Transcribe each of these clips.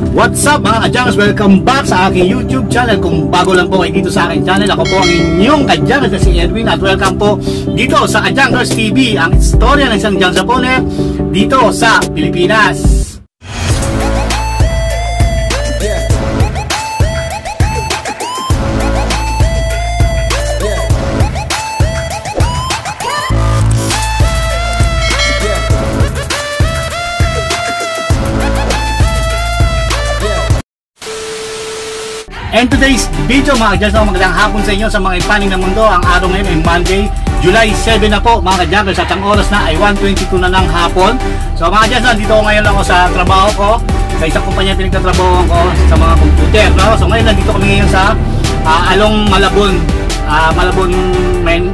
What's up mga kadyangers? Welcome back sa aking YouTube channel. Kung bago lang po kayo dito sa aking channel, ako po ang inyong kadyangers na si Edwin. At welcome po dito sa Kadyangers TV, ang istorya ng isang Jansapone dito sa Pilipinas. And today's video mga kadyangers, magandang hapon sa inyo sa mga ipaning ng mundo. Ang araw ngayon ay Monday, July 7 na po mga kadyangers, at ang oras na ay 1:22 na ng hapon. So mga kadyangers, dito ko ngayon ako sa trabaho ko, sa isang kumpanya pinagtatrabahoan ko sa mga computer, no? So ngayon nandito kami ngayon sa Along Malabon,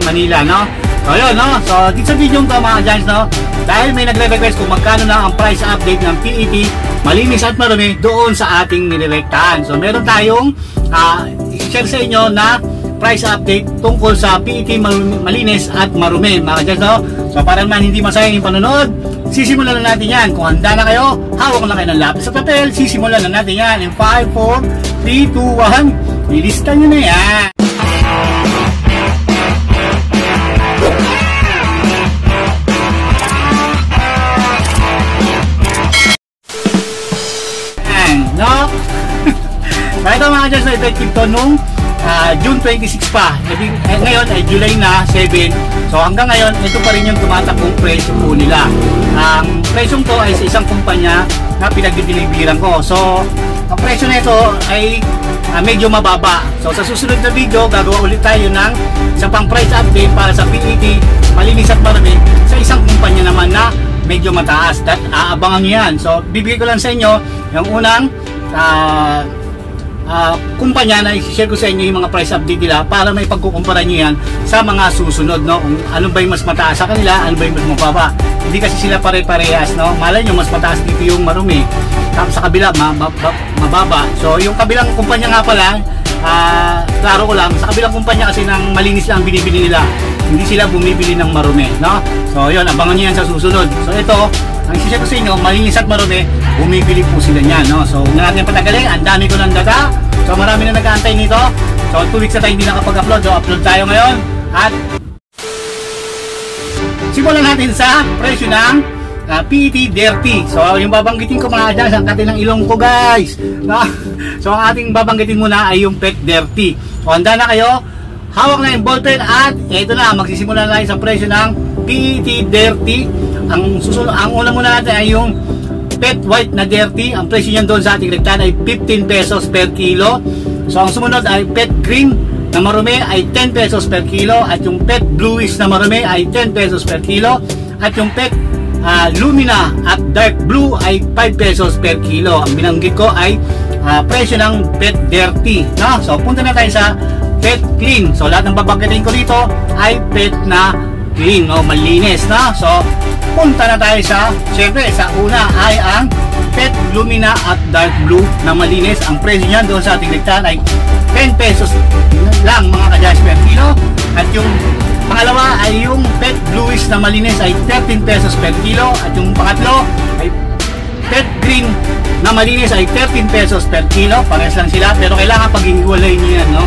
Manila, no? So yun, no? So dito sa video ko mga kadyangers, no? Dahil may nagre-request kung magkano na ang price update ng PET malinis at marumi doon sa ating nirerektahan. So meron tayong i-share sa inyo na price update tungkol sa PET malinis at marumi mga kadyangers, no? So para naman hindi masayang yung panonood, sisimulan na natin yan. Kung handa na kayo, hawak na kayo ng lapis at papel, sisimulan na natin yan in 5, 4, 3, 2, 1. Ilista nyo na yan. No? So ito mga kadyangers, na effective to nung June 26 pa. Ngayon ay July na 7. So hanggang ngayon, ito pa rin yung tumatakbong presyo po nila. Ang presyong to ay sa isang kumpanya na pinag-deliveran ko. So ang presyo nito ay medyo mababa. So sa susunod na video, gagawa ulit tayo ng isang pang price update para sa PET malinis at marumi sa isang kumpanya naman na medyo mataas. At aabangan nyo yan. So bibigay ko lang sa inyo yung unang kumpanya na i-share ko sa inyo yung mga price update nila para may pagkukumpara nyo yan sa mga susunod, no? Kung ano ba yung mas mataas sa kanila, ano ba yung mas mababa. Hindi kasi sila pare-parehas, no? Malay nyo mas mataas dito yung marumi, tapos sa kabila mababa. So yung kabilang kumpanya nga pala, klaro ko lang, sa kabilang kumpanya kasi ng malinis lang binibili nila, hindi sila bumibili ng marumi, no? So yun, abangan nyo yan sa susunod. So ito, ang isi-share ko sa inyo, malinis at marumi, bumibili po sila niyan, no? So huwag na natin patagalin, ang dami ko ng data. So marami na nag-aantay nito. So 2 weeks na tayo hindi nakapag-upload. So upload tayo ngayon. At simulan natin sa presyo ng PET Dirty. So yung babanggitin ko mga kadyangers, ang kati ng ilong ko guys, no? So ang ating babanggitin muna ay yung PET Dirty. So handa na kayo, hawak na yung ballpen, at ito na, magsisimula na tayo sa presyo ng PET Dirty. Ang una muna natin ay yung PET White na Dirty. Ang presyo niyan doon sa ating rektahan ay 15 pesos per kilo. So ang sumunod ay PET Green na marumi ay 10 pesos per kilo. At yung PET Bluish na marumi ay 10 pesos per kilo. At yung PET Lumina at Dark Blue ay 5 pesos per kilo. Ang binanggit ko ay presyo ng PET Dirty, no? So punta na tayo sa PET Clean. So lahat ng babanggitin ko dito ay PET na clean, no? Malinis, no? So punta na tayo sa, syempre sa una ay ang PET Lumina at Dark Blue na malinis. Ang presyo niyan doon sa ating rektahan ay 10 pesos lang mga kadyangers per kilo. At yung pangalawa ay yung PET Bluish na malinis ay 13 pesos per kilo. At yung pangatlo ay PET Green na malinis ay 13 pesos per kilo. Parehas lang sila, pero kailangan paghihiwalay niyo yan, no?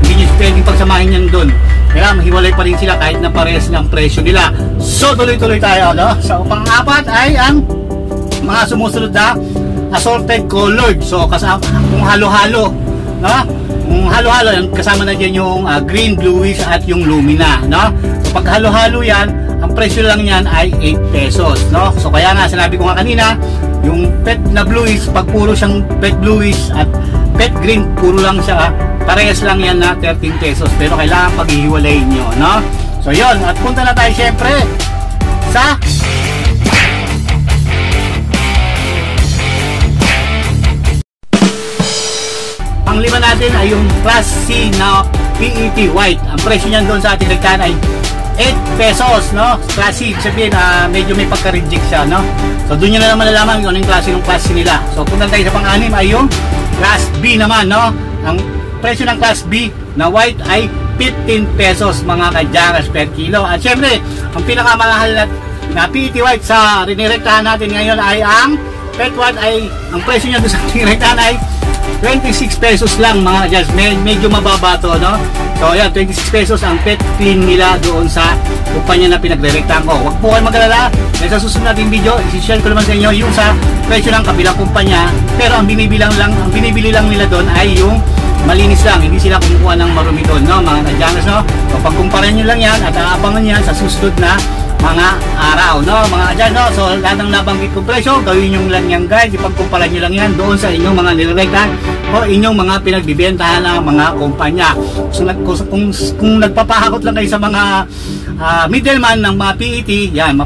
Hindi nyo pwedeng pagsamahin yan doon. Kailangan mahiwalay pa rin sila kahit na parehas ng presyo nila. So tuloy-tuloy tayo, no? So pang-apat ay ang mga sumusunod na assorted colored. So kasama kung halo-halo, no? Kung halo-halo, kasama na dyan yung green, bluish at yung lumina, no? So pag halo-halo yan, ang presyo lang yan ay 8 pesos, no? So kaya nga sinabi ko nga kanina, yung PET na bluish, pag puro siyang PET bluish at PET green, puro lang siya, parehas lang yan na 13 pesos, pero kailangan paghihiwalayin nyo, no? So yun, at punta na tayo syempre sa panglima natin ay yung Class C na PET White. Ang presyo niyan doon sa ating rektahan ay 8 pesos, no? Class C, sabihin medyo may pagka-reject siya, no? So doon nyo na naman nalaman kung ano yung klase ng Class C nila. So punta tayo sa pang-anim ay yung Class B naman, no? Ang presyo ng Class B na white ay 15 pesos mga kadyangers per kilo. At syempre, ang pinakamahal na PET White sa rinirektahan natin ngayon ay ang Pet 1 ay, ang presyo niya doon sa ating rektahan ay 26 pesos lang mga ka-Jars. Medyo mababa to, no? So ayan, 26 pesos ang pet clean nila doon sa kumpanya na pinagre-rektahan ko. Huwag po kayo mag-alala, dahil sa susunod nating video, isi-share ko naman sa inyo yung sa presyo ng kabilang kumpanya. Pero ang binibili lang nila doon ay yung malinis lang, hindi sila kumukuha ng marumi doon, no, mga ka-Jars, no? So pagkumpara nyo lang yan at aabangan yan sa susunod na mga araw, no, mga ka-Jars, no? So lahat ng nabanggit kong presyo, gawin nyo lang yan guys, ipagkumpara nyo lang yan doon sa inyong mga nilarektahan o inyong mga pinagbibentahan ng mga kumpanya. So kung nagpapahakot lang kayo sa mga middleman ng mga PET, yan,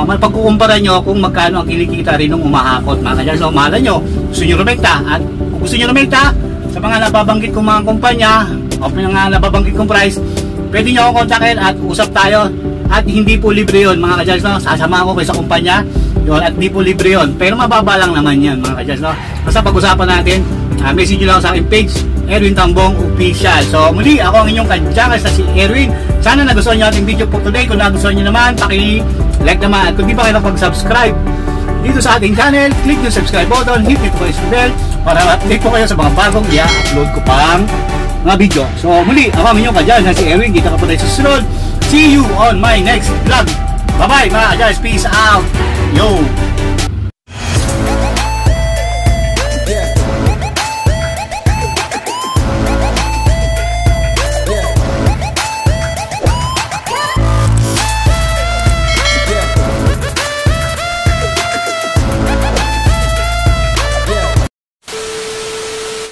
mapagkukumpara nyo kung magkano ang kinikita rin ng umahakot, mga ka-Jars. So mahala nyo, gusto nyo rumekta, at kung gusto nyo rumekta sa mga nababanggit kong mga kumpanya o mga nababanggit kong price, pwede nyo akong kontakin at usap tayo. At hindi po libre yun, mga ka-Jars, no? Sasama ko kayo sa kumpanya yun, at hindi po libre yun, pero mababa lang naman yan, mga ka-Jars, no? Basta pag-usapan natin, message nyo lang sa aking page, Erwin Tambong Official. So muli, ako ang inyong ka-Jars na si Erwin. Sana nagustuhan nyo ating video po today. Kung nagustuhan nyo naman, paki-like naman. At kung di pa kayo nakapag-subscribe dito sa ating channel, click yung subscribe button, hit nyo po kayo sa bell para update po kayo sa mga bagong i-upload ko pang mga video. So muli, ako ang inyong ka-Jars na si Erwin. Kita ka po tayo sa susunod. See you on my next vlog. Bye bye mga ka-Jars. Peace out. Yo.